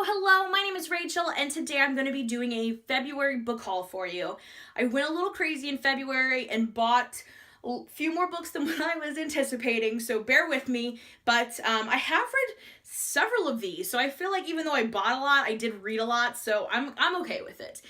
Hello, my name is Rachel, and today I'm going to be doing a February book haul for you. I went a little crazy in February and bought a few more books than what I was anticipating, so bear with me, but I have read several of these, so I feel like even though I bought a lot, I did read a lot, so I'm okay with it.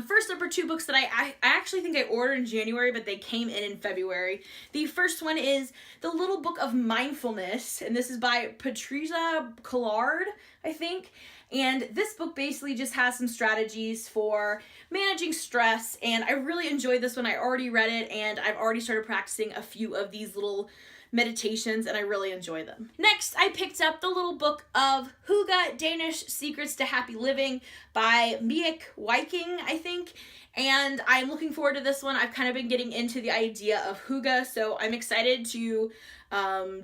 First up are two books that I actually think I ordered in January, but they came in February. The first one is The Little Book of Mindfulness, and this is by Patricia Collard, I think. And this book basically just has some strategies for managing stress, and I really enjoyed this one. I already read it, and I've already started practicing a few of these little meditations, and I really enjoy them. Next, I picked up The Little Book of Hygge, Danish Secrets to Happy Living by Miek Viking, I think, and I'm looking forward to this one. I've kind of been getting into the idea of hygge, so I'm excited to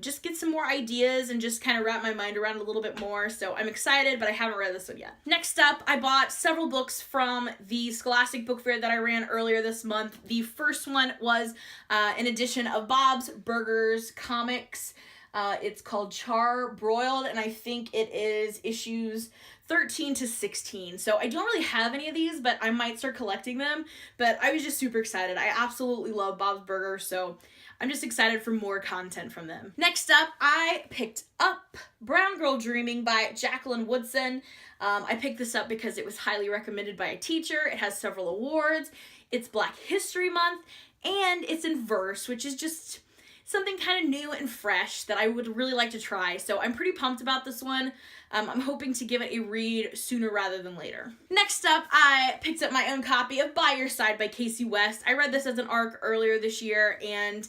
just get some more ideas and just kind of wrap my mind around it a little bit more. So I'm excited, but I haven't read this one yet. Next up, I bought several books from the Scholastic Book Fair that I ran earlier this month. The first one was an edition of Bob's Burgers comics. It's called Char Broiled, and I think it is issues 13 to 16. So I don't really have any of these, but I might start collecting them. But I was just super excited. I absolutely love Bob's Burgers, so I'm just excited for more content from them. Next up, I picked up Brown Girl Dreaming by Jacqueline Woodson. I picked this up because it was highly recommended by a teacher. It has several awards. It's Black History Month, and it's in verse, which is just something kind of new and fresh that I would really like to try. So I'm pretty pumped about this one. I'm hoping to give it a read sooner rather than later. Next up, I picked up my own copy of By Your Side by Casey West. I read this as an ARC earlier this year, and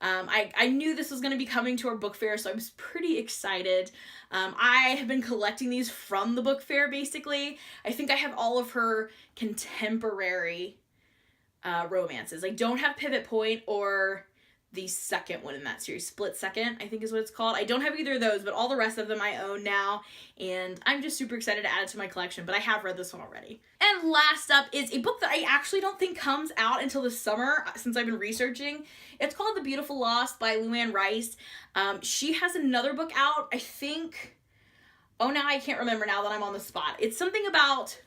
I knew this was going to be coming to our book fair, so I was pretty excited. I have been collecting these from the book fair, basically. I think I have all of her contemporary romances. I don't have Pivot Point or the second one in that series, Split Second, I think is what it's called. I don't have either of those, but all the rest of them I own now, and I'm just super excited to add it to my collection, but I have read this one already. And last up is a book that I actually don't think comes out until the summer, since I've been researching. It's called The Beautiful Lost by Luann Rice. She has another book out, I think, now I can't remember now that I'm on the spot. It's something about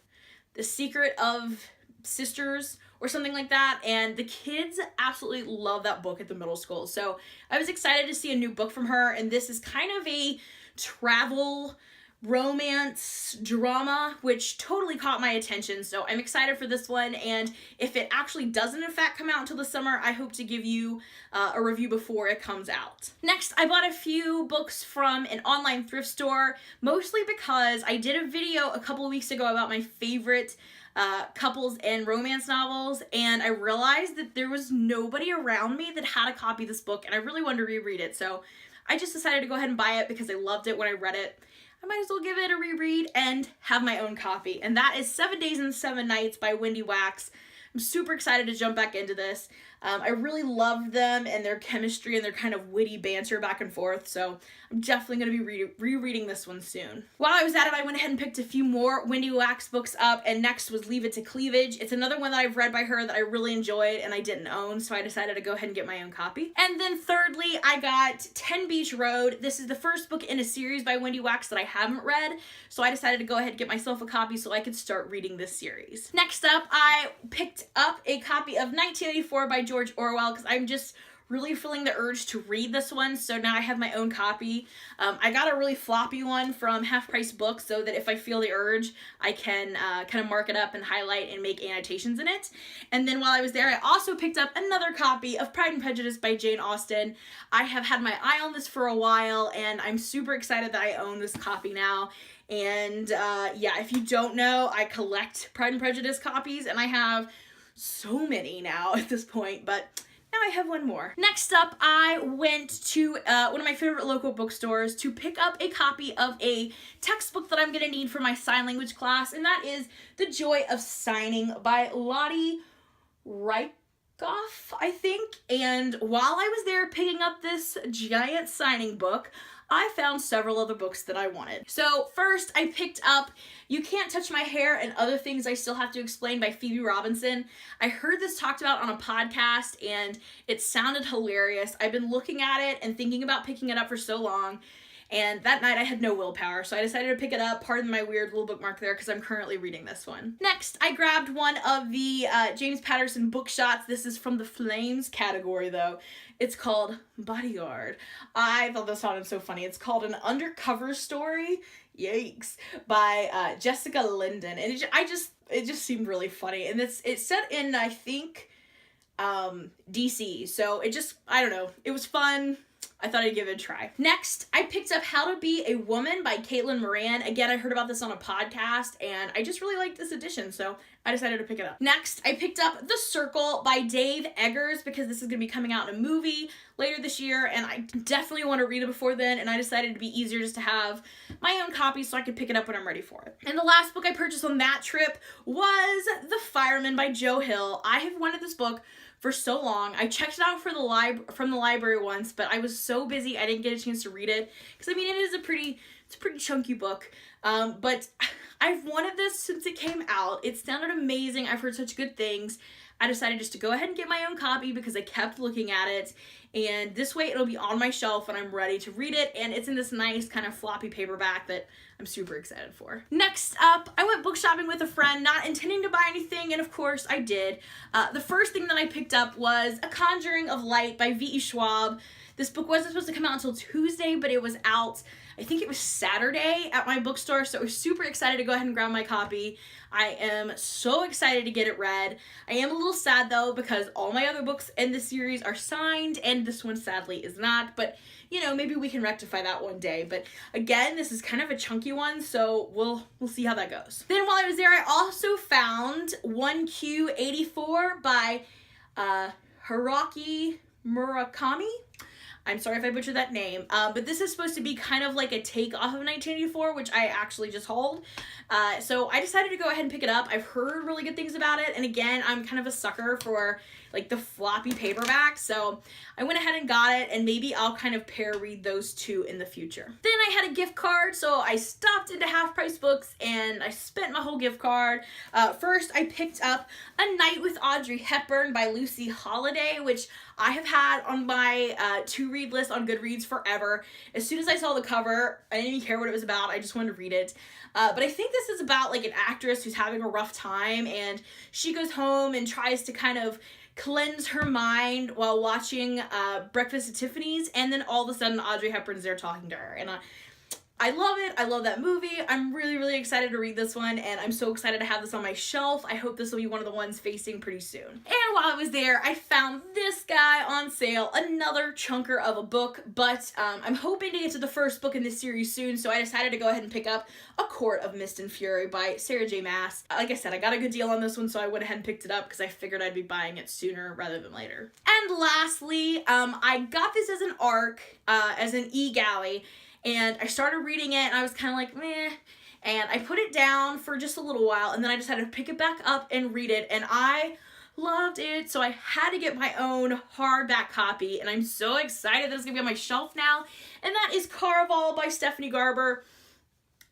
the secret of sisters, or something like that, and the kids absolutely love that book at the middle school. So I was excited to see a new book from her, and this is kind of a travel romance drama, which totally caught my attention. So I'm excited for this one, and if it actually doesn't in fact come out until the summer, I hope to give you a review before it comes out. Next, I bought a few books from an online thrift store, mostly because I did a video a couple of weeks ago about my favorite couples and romance novels, and I realized that there was nobody around me that had a copy of this book, and I really wanted to reread it, so I just decided to go ahead and buy it because I loved it when I read it. I might as well give it a reread and have my own copy, and that is 7 Days and 7 Nights by Wendy Wax. I'm super excited to jump back into this. I really loved them and their chemistry and their kind of witty banter back and forth, so I'm definitely going to be rereading this one soon. While I was at it, I went ahead and picked a few more Wendy Wax books up, and next was Leave It to Cleavage. It's another one that I've read by her that I really enjoyed and I didn't own, so I decided to go ahead and get my own copy. And then thirdly, I got 10 Beach Road. This is the first book in a series by Wendy Wax that I haven't read, so I decided to go ahead and get myself a copy so I could start reading this series. Next up, I picked up a copy of 1984 by George Orwell because I'm just really feeling the urge to read this one, so now I have my own copy. I got a really floppy one from Half Price Books so that if I feel the urge, I can kind of mark it up and highlight and make annotations in it. And then while I was there, I also picked up another copy of Pride and Prejudice by Jane Austen. I have had my eye on this for a while, and I'm super excited that I own this copy now. And yeah, if you don't know, I collect Pride and Prejudice copies, and I have so many now at this point, but now I have one more. Next up, I went to one of my favorite local bookstores to pick up a copy of a textbook that I'm going to need for my sign language class, and that is The Joy of Signing by Lottie Rykoff, I think. And while I was there picking up this giant signing book, I found several other books that I wanted. So first, I picked up You Can't Touch My Hair and Other Things I Still Have to Explain by Phoebe Robinson. I heard this talked about on a podcast, and it sounded hilarious. I've been looking at it and thinking about picking it up for so long, and that night I had no willpower, so I decided to pick it up. Pardon my weird little bookmark there, because I'm currently reading this one. Next, I grabbed one of the James Patterson book shots. This is from the Flames category, though. It's called Bodyguard. I thought this sounded so funny. It's called An Undercover Story, yikes, by Jessica Linden, and it just seemed really funny, and it's set in, I think, DC, so I don't know, it was fun. I thought I'd give it a try. Next, I picked up How to Be a Woman by Caitlin Moran. Again, I heard about this on a podcast, and I just really liked this edition, so I decided to pick it up. Next, I picked up The Circle by Dave Eggers, because this is going to be coming out in a movie later this year, and I definitely want to read it before then, and I decided it'd be easier just to have my own copy so I could pick it up when I'm ready for it. And the last book I purchased on that trip was The Fireman by Joe Hill. I have wanted this book for so long. I checked it out from the library once, but I was so busy I didn't get a chance to read it, because I mean, it's a pretty chunky book, but I've wanted this since it came out. It sounded amazing. I've heard such good things. I decided just to go ahead and get my own copy because I kept looking at it, and this way it'll be on my shelf when I'm ready to read it, and it's in this nice kind of floppy paperback that I'm super excited for. Next up, I went book shopping with a friend, not intending to buy anything, and of course I did. The first thing that I picked up was A Conjuring of Light by V.E. Schwab. This book wasn't supposed to come out until Tuesday, but it was out, I think it was Saturday at my bookstore, so I was super excited to go ahead and grab my copy. I am so excited to get it read. I am a little sad though, because all my other books in this series are signed, and this one sadly is not, but you know, maybe we can rectify that one day. But again, this is kind of a chunky one, so we'll see how that goes. Then while I was there, I also found 1Q84 by Haruki Murakami. I'm sorry if I butchered that name, but this is supposed to be kind of like a take off of 1984, which I actually just hauled. So I decided to go ahead and pick it up. I've heard really good things about it, and again, I'm kind of a sucker for like the floppy paperback, so I went ahead and got it, and maybe I'll kind of pair read those two in the future. Then I had a gift card, so I stopped into Half Price Books, and I spent my whole gift card. First, I picked up A Night with Audrey Hepburn by Lucy Holiday, which I have had on my to-read list on Goodreads forever. As soon as I saw the cover, I didn't even care what it was about. I just wanted to read it. But I think this is about like an actress who's having a rough time, and she goes home and tries to kind of cleanse her mind while watching Breakfast at Tiffany's, and then all of a sudden Audrey Hepburn's there talking to her, and I love it. I love that movie. I'm really, really excited to read this one, and I'm so excited to have this on my shelf. I hope this will be one of the ones facing pretty soon. And while I was there, I found this guy on sale, another chunker of a book, but I'm hoping to get to the first book in this series soon, so I decided to go ahead and pick up A Court of Mist and Fury by Sarah J. Maas. Like I said, I got a good deal on this one, so I went ahead and picked it up because I figured I'd be buying it sooner rather than later. And lastly, I got this as an ARC, as an e-galley, and I started reading it, and I was kind of like, meh, and I put it down for just a little while, and then I decided to pick it back up and read it, and I loved it, so I had to get my own hardback copy, and I'm so excited that it's going to be on my shelf now, and that is Caraval by Stephanie Garber.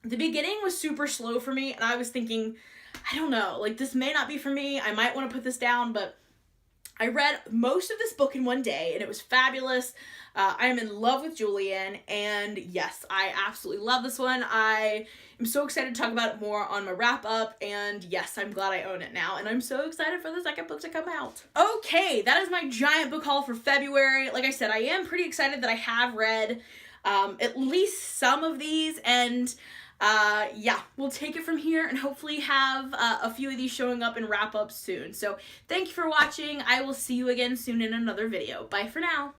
The beginning was super slow for me, and I was thinking, I don't know, like, this may not be for me, I might want to put this down, but I read most of this book in one day, and it was fabulous. I am in love with Julian, and yes, I absolutely love this one. I am so excited to talk about it more on my wrap-up, and yes, I'm glad I own it now, and I'm so excited for the second book to come out. Okay, that is my giant book haul for February. Like I said, I am pretty excited that I have read at least some of these, and yeah, we'll take it from here and hopefully have a few of these showing up in wrap-up soon. So thank you for watching. I will see you again soon in another video. Bye for now.